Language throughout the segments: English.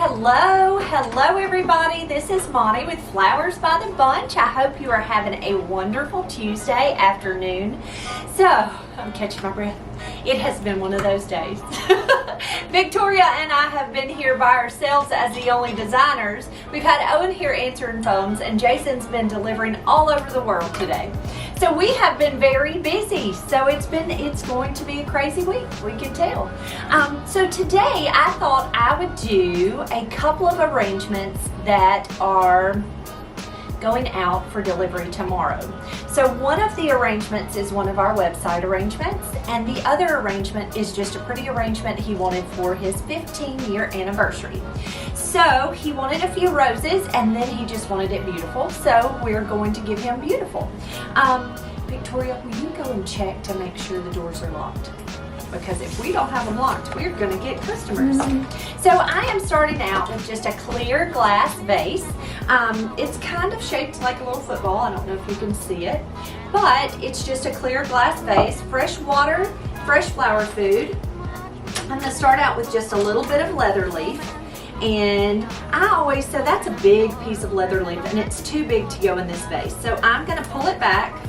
Hello everybody. This is Monty with Flowers by the Bunch. I hope you are having a wonderful Tuesday afternoon. So, I'm catching my breath. It has been one of those days. Victoria and I have been here by ourselves as the only designers. We've had Owen here answering phones, and Jason's been delivering all over the world today. So we have been very busy. So it's going to be a crazy week, we can tell. So today I thought I would do a couple of arrangements that are going out for delivery tomorrow. So one of the arrangements is one of our website arrangements, and the other arrangement is just a pretty arrangement he wanted for his 15-year anniversary. So he wanted a few roses, and then he just wanted it beautiful, so we're going to give him beautiful. Victoria, will you go and check to make sure the doors are locked? Because if we don't have them locked, we're going to get customers. So I am starting out with just a clear glass vase. It's kind of shaped like a little football. I don't know if you can see it, but it's just a clear glass vase, fresh water, fresh flower food. I'm going to start out with just a little bit of leather leaf. And I always say that's a big piece of leather leaf, and it's too big to go in this vase. So I'm going to pull it back.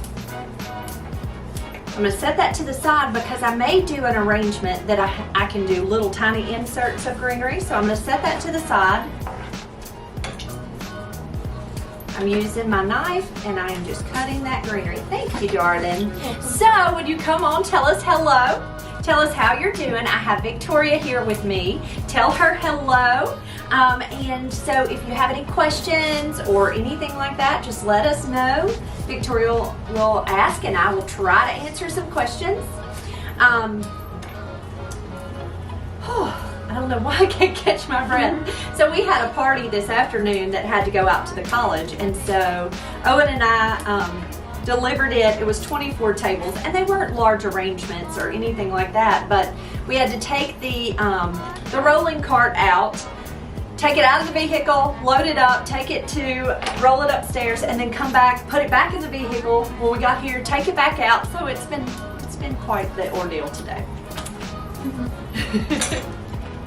I'm going to set that to the side because I may do an arrangement that I can do little tiny inserts of greenery. So I'm going to set that to the side. I'm using my knife and I am just cutting that greenery. Thank you, darling. So would you come on, tell us hello. Tell us how you're doing. I have Victoria here with me. Tell her hello. And so if you have any questions or anything like that, just let us know. Victoria will ask and I will try to answer some questions. I don't know why I can't catch my breath. So we had a party this afternoon that had to go out to the college, and so Owen and I delivered it. It was 24 tables, and they weren't large arrangements or anything like that, but we had to take the rolling cart out, take it out of the vehicle, load it up, take it to roll it upstairs, and then come back, put it back in the vehicle when we got here, take it back out. So it's been quite the ordeal today.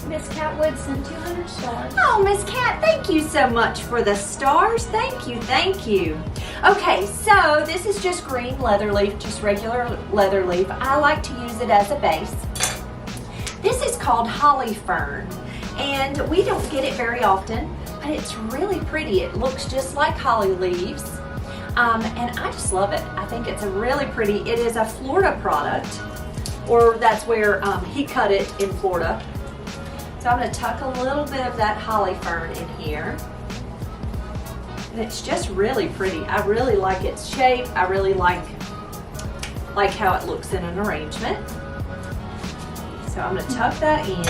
Miss Catwood sent 200 stars. Oh, Miss Cat, thank you so much for the stars. Thank you, thank you. Okay, so this is just green leather leaf, just regular leather leaf. I like to use it as a base. This is called holly fern, and we don't get it very often, but it's really pretty. It looks just like holly leaves, and I just love it. I think it's a really pretty, it is a Florida product, or that's where he cut it in Florida. So I'm going to tuck a little bit of that holly fern in here. And it's just really pretty. I really like its shape. I really like how it looks in an arrangement. So I'm going to tuck that in.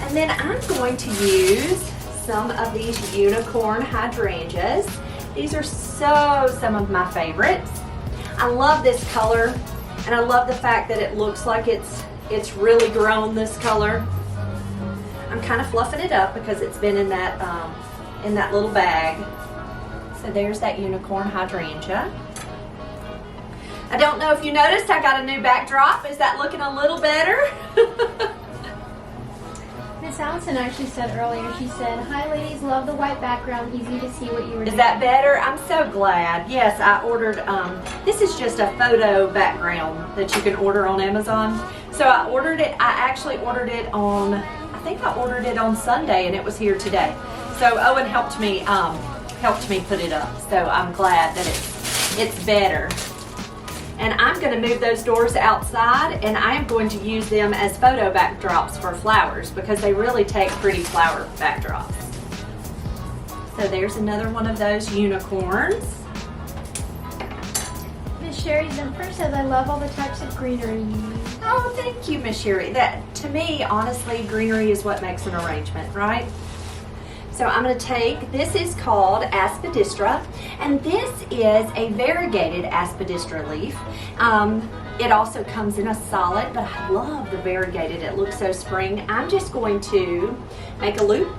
And then I'm going to use some of these unicorn hydrangeas. These are some of my favorites. I love this color, and I love the fact that it looks like it's really grown this color. I'm kind of fluffing it up because it's been in that little bag. So there's that unicorn hydrangea. I don't know if you noticed, I got a new backdrop. Is that looking a little better? Miss Allison actually said earlier, she said, "Hi ladies, love the white background, easy to see what you were doing." Is that better? I'm so glad. Yes, I ordered, this is just a photo background that you can order on Amazon. So I ordered it, I actually ordered it on, I think I ordered it on Sunday, and it was here today. So Owen helped me put it up. So I'm glad that it's better. And I'm going to move those doors outside, and I am going to use them as photo backdrops for flowers because they really take pretty flower backdrops. So there's another one of those unicorns. Miss Sherry Zimper says, "I love all the types of greenery you use." Oh, thank you, Miss Sherry. That, to me, honestly, greenery is what makes an arrangement, right? So I'm going to take, this is called aspidistra, and this is a variegated aspidistra leaf. It also comes in a solid, but I love the variegated. It looks so spring. I'm just going to make a loop.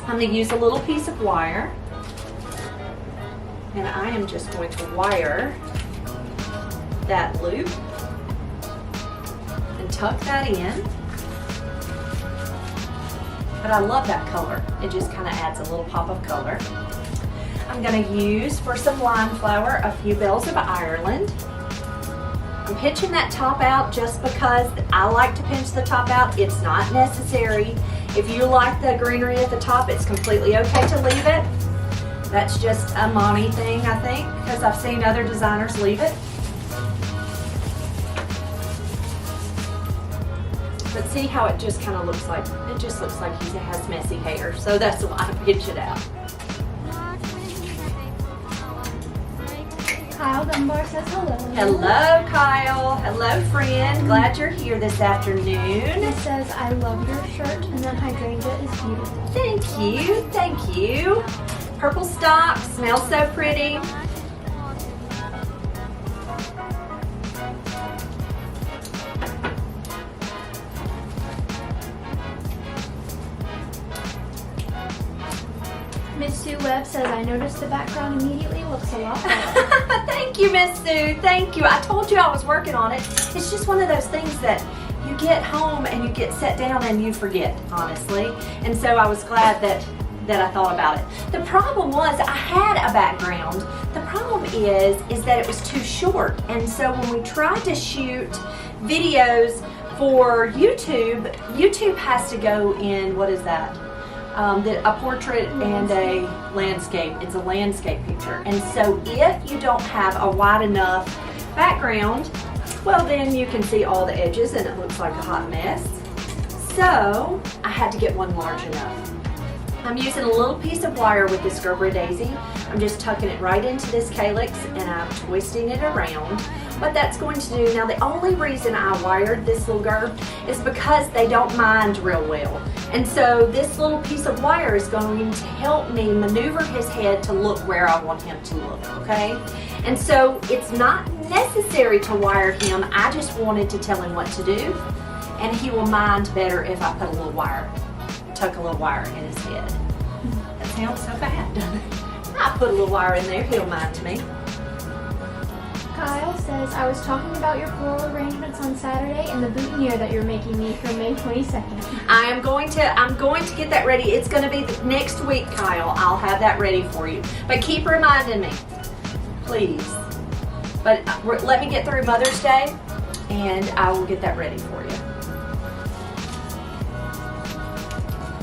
I'm going to use a little piece of wire, and I am just going to wire that loop and tuck that in. but I love that color. It just kind of adds a little pop of color. I'm going to use, for some lime flower, a few bells of Ireland. I'm pinching that top out just because I like to pinch the top out. It's not necessary. If you like the greenery at the top, it's completely okay to leave it. That's just a Monty thing, I think, because I've seen other designers leave it. But see how it just kind of looks like, it just looks like he has messy hair. So that's why I pinch it out. Kyle Dunbar says hello. Hello, Kyle. Hello, friend. Glad you're here this afternoon. He says, I love your shirt, and that hydrangea is beautiful. Thank you. Thank you. Purple stock. Smells so pretty. Miss Sue Webb says, I noticed the background immediately looks a lot better. Thank you, Miss Sue. Thank you. I told you I was working on it. It's just one of those things that you get home and you get set down and you forget, honestly. And so I was glad that I thought about it. The problem was I had a background. The problem is that it was too short. And so when we tried to shoot videos for YouTube, YouTube has to go in, what is that? A portrait and a landscape. It's a landscape picture. And so if you don't have a wide enough background, well, then you can see all the edges and it looks like a hot mess. So I had to get one large enough. I'm using a little piece of wire with this Gerber daisy. I'm just tucking it right into this calyx and I'm twisting it around. What that's going to do, now the only reason I wired this little gerb is because they don't mind real well. And so this little piece of wire is going to help me maneuver his head to look where I want him to look, okay? And so it's not necessary to wire him. I just wanted to tell him what to do. And he will mind better if I put a little wire, tuck a little wire in his head. That sounds so bad, doesn't it? I put a little wire in there, he'll mind me. Kyle says, I was talking about your floral arrangements on Saturday and the boutonniere that you're making me for May 22nd. I'm going to get that ready. It's going to be next week, Kyle. I'll have that ready for you. But keep reminding me, please. But let me get through Mother's Day and I will get that ready for you.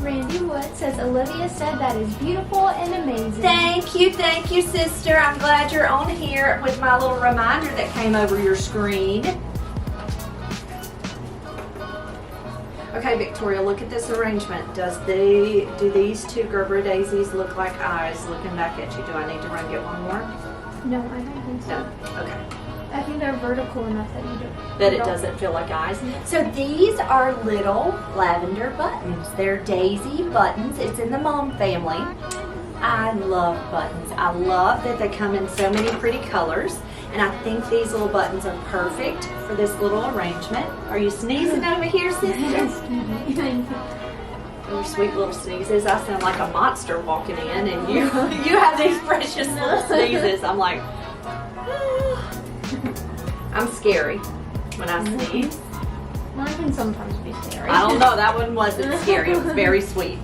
Randy Wood says, Olivia said that is beautiful and amazing. Thank you, sister. I'm glad you're on here with my little reminder that came over your screen. Okay, Victoria, look at this arrangement. Do these two Gerber daisies look like eyes looking back at you? Do I need to run get one more? No, I don't think so. No? Okay. I think they're vertical enough that you don't. That it doesn't feel like eyes. So these are little lavender buttons. They're daisy buttons. It's in the mom family. I love buttons. I love that they come in so many pretty colors. And I think these little buttons are perfect for this little arrangement. Are you sneezing over here, sister? Your sweet little sneezes. I sound like a monster walking in and you have these precious little sneezes. I'm like, I'm scary when I sneeze. Mine can sometimes be scary. I don't know, that one wasn't scary. It was very sweet.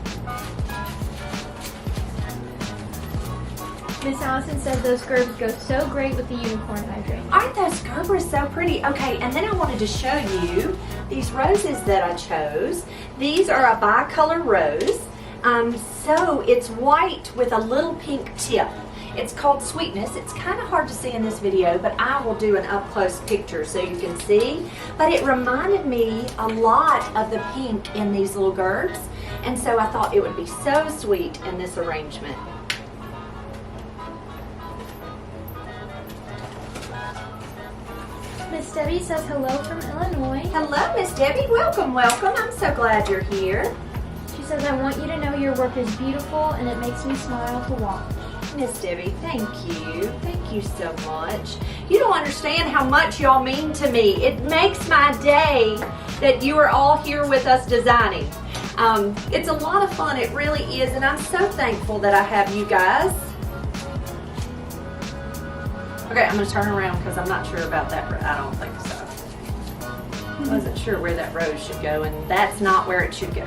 Miss Allison said those gerbs go so great with the unicorn hydrangea. Aren't those gerbers so pretty? Okay, and then I wanted to show you these roses that I chose. These are a bicolor rose. So it's white with a little pink tip. It's called Sweetness. It's kind of hard to see in this video, but I will do an up-close picture so you can see. But it reminded me a lot of the pink in these little gerbs, and so I thought it would be so sweet in this arrangement. Miss Debbie says hello from Illinois. Hello, Miss Debbie. Welcome, welcome. I'm so glad you're here. She says, I want you to know your work is beautiful and it makes me smile to watch. Miss Debbie, thank you. Thank you so much. You don't understand how much y'all mean to me. It makes my day that you are all here with us designing. It's a lot of fun. It really is. And I'm so thankful that I have you guys. Okay, I'm going to turn around because I'm not sure about that. I don't think so. I wasn't sure where that rose should go, and that's not where it should go.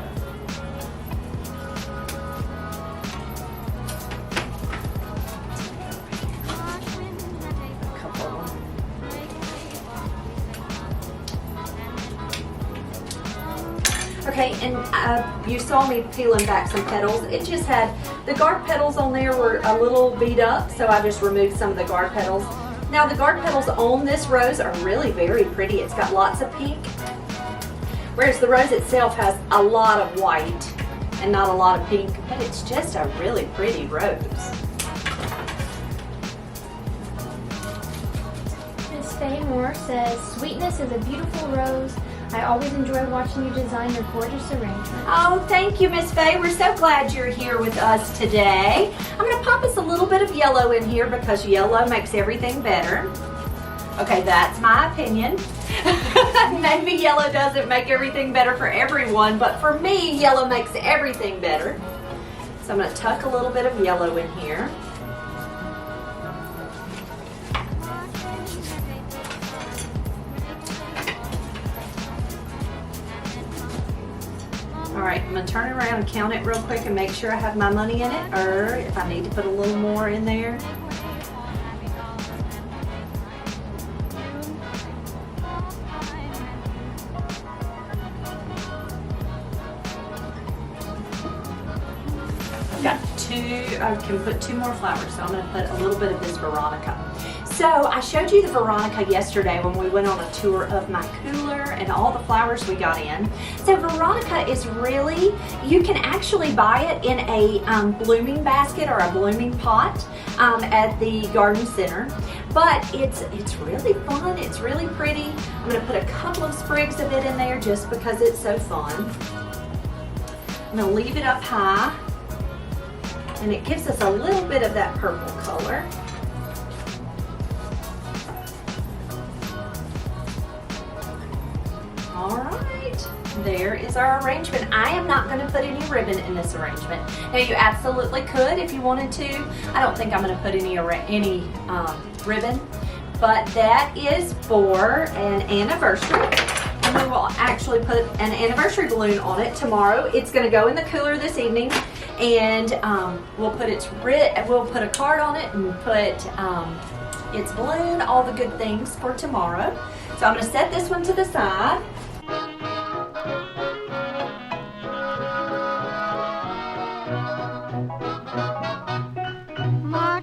Okay, and you saw me peeling back some petals. It just had, the guard petals on there were a little beat up, so I just removed some of the guard petals. Now the guard petals on this rose are really very pretty. It's got lots of pink, whereas the rose itself has a lot of white and not a lot of pink, but it's just a really pretty rose. Miss Faye Moore says, sweetness is a beautiful rose. I always enjoy watching you design your gorgeous arrangements. Oh, thank you, Miss Faye. We're so glad you're here with us today. I'm going to pop us a little bit of yellow in here because yellow makes everything better. Okay, that's my opinion. Maybe yellow doesn't make everything better for everyone, but for me, yellow makes everything better. So I'm going to tuck a little bit of yellow in here. All right, I'm gonna turn it around and count it real quick and make sure I have my money in it, or if I need to put a little more in there. I've got I can put 2 more flowers, so I'm gonna put a little bit of this Veronica. So I showed you the Veronica yesterday when we went on a tour of my cooler and all the flowers we got in. So Veronica is really, you can actually buy it in a blooming basket or a blooming pot at the garden center. But it's really fun, it's really pretty. I'm gonna put a couple of sprigs of it in there just because it's so fun. I'm gonna leave it up high, and it gives us a little bit of that purple color. All right, there is our arrangement. I am not going to put any ribbon in this arrangement. Now you absolutely could if you wanted to. I don't think I'm going to put any ribbon, but that is for an anniversary. And we will actually put an anniversary balloon on it tomorrow. It's going to go in the cooler this evening, and we'll put a card on it and put its balloon, all the good things for tomorrow. So I'm going to set this one to the side.